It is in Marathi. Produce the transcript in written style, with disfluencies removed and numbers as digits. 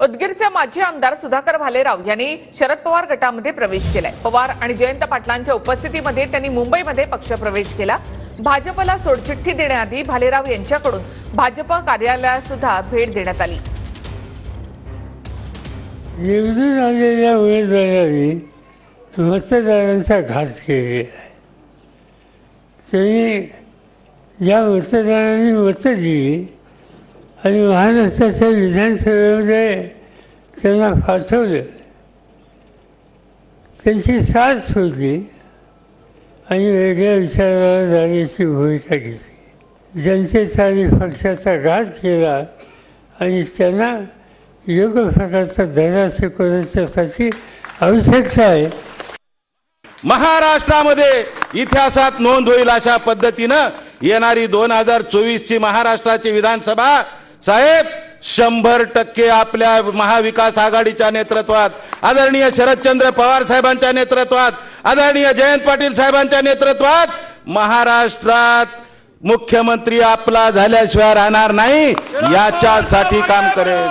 उदगीरचे माजी आमदार सुधाकर भालेराव यांनी शरद पवार गटामध्ये प्रवेश केलाय। पवार आणि जयंत पाटलांच्या उपस्थितीमध्ये त्यांनी मुंबईमध्ये पक्षप्रवेश केला। भाजपला सोडचिठ्ठी देण्याआधी भालेराव यांच्याकडून भाजप कार्यालयात सुद्धा भेट देण्यात आली। निवडून आलेल्या उमेदवारांनी मतदारांचा घात केला आहे। त्यांनी ज्या मतदारांनी मतं दिली आणि महाराष्ट्राच्या विधानसभेमध्ये त्यांना पाठवलं, त्यांची साथ सोडली आणि वेगळ्या विचाराला जाण्याची भूमिका घेतली। जनतेचा आणि पक्षाचा घात केला आणि त्यांना योग्य प्रकारचा धडा शिकवण्याची आवश्यकता आहे। महाराष्ट्रामध्ये इतिहासात नोंद होईल अशा पद्धतीनं येणारी 2024 ची महाराष्ट्राची विधानसभा साहेब 100% आपल्या महाविकास आघाडीच्या नेतृत्वात, आदरणीय शरदचंद्र पवार साहेबांच्या नेतृत्वात, आदरणीय जयंत पाटील साहेबांच्या नेतृत्वात महाराष्ट्रात मुख्यमंत्री आपला झाल्याशिवाय राहणार नाही, याच्यासाठी काम करेल।